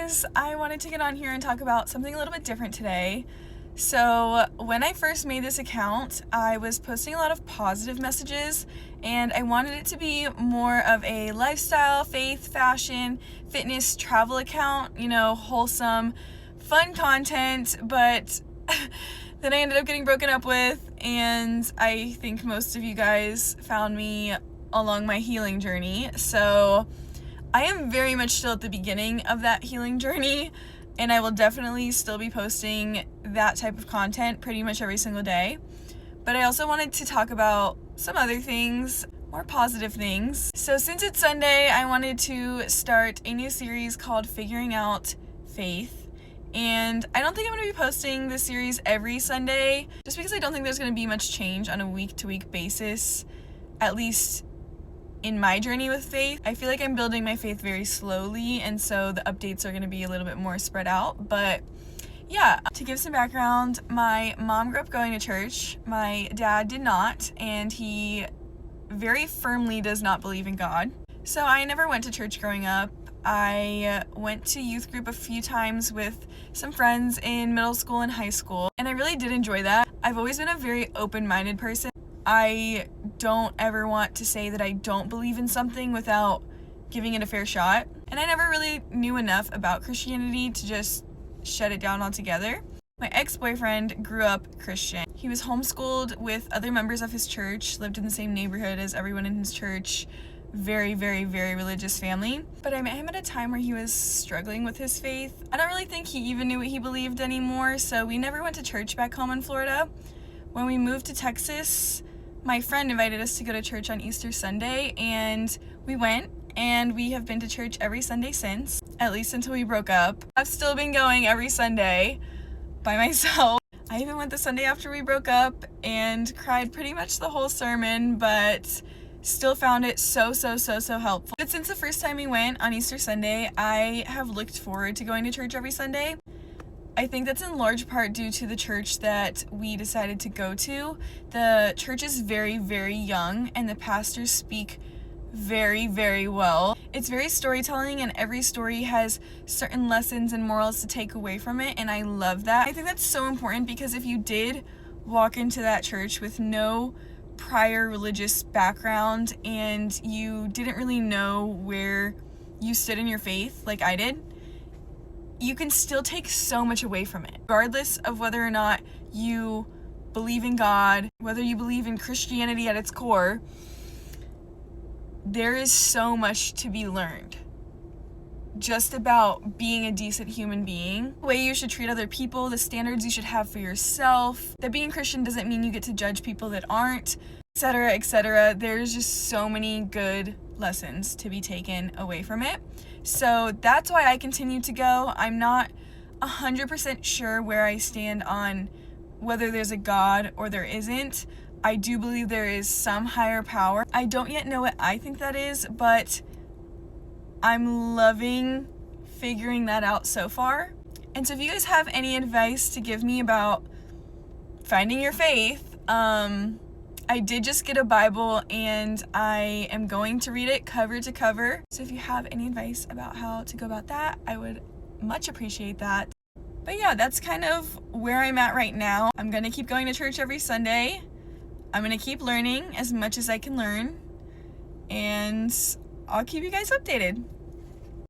guys, I wanted to get on here and talk about something a little bit different today. So when I first made this account, I was posting a lot of positive messages and I wanted it to be more of a lifestyle, faith, fashion, fitness, travel account, wholesome, fun content, but then I ended up getting broken up with, and I think most of you guys found me along my healing journey. So I am very much still at the beginning of that healing journey, and I will definitely still be posting that type of content pretty much every single day. But I also wanted to talk about some other things, more positive things. So since it's Sunday, I wanted to start a new series called Figuring Out Faith. And I don't think I'm going to be posting this series every Sunday, just because I don't think there's going to be much change on a week-to-week basis, at least in my journey with faith. I feel like I'm building my faith very slowly, and so the updates are going to be a little bit more spread out. But yeah, to give some background, my mom grew up going to church. My dad did not, and he very firmly does not believe in God. So I never went to church growing up. I went to youth group a few times with some friends in middle school and high school, and I really did enjoy that. I've always been a very open-minded person. I don't ever want to say that I don't believe in something without giving it a fair shot. And I never really knew enough about Christianity to just shut it down altogether. My ex-boyfriend grew up Christian. He was homeschooled with other members of his church, lived in the same neighborhood as everyone in his church. Very, very, very religious family. But I met him at a time where he was struggling with his faith. I don't really think he even knew what he believed anymore, so we never went to church back home in Florida. When we moved to Texas, my friend invited us to go to church on Easter Sunday, and we went, and we have been to church every Sunday since, at least until we broke up. I've still been going every Sunday by myself. I even went the Sunday after we broke up and cried pretty much the whole sermon, but still found it so helpful. But since the first time we went on Easter Sunday, I have looked forward to going to church every Sunday. I think that's in large part due to the church that we decided to go to. The church is very, very young, and the pastors speak very, very well. It's very storytelling, and every story has certain lessons and morals to take away from it, and I love that. I think that's so important, because if you did walk into that church with no prior religious background and you didn't really know where you stood in your faith like I did, you can still take so much away from it. Regardless of whether or not you believe in God, whether you believe in Christianity at its core, there is so much to be learned just about being a decent human being, the way you should treat other people, the standards you should have for yourself, that being Christian doesn't mean you get to judge people that aren't, etc., etc. There's just so many good lessons to be taken away from it. So that's why I continue to go. I'm not 100% sure where I stand on whether there's a God or there isn't. I do believe there is some higher power. I don't yet know what I think that is, but I'm loving figuring that out so far. And so if you guys have any advice to give me about finding your faith, I did just get a Bible and I am going to read it cover to cover. So if you have any advice about how to go about that, I would much appreciate that. But yeah, that's kind of where I'm at right now. I'm gonna keep going to church every Sunday. I'm gonna keep learning as much as I can learn, and I'll keep you guys updated.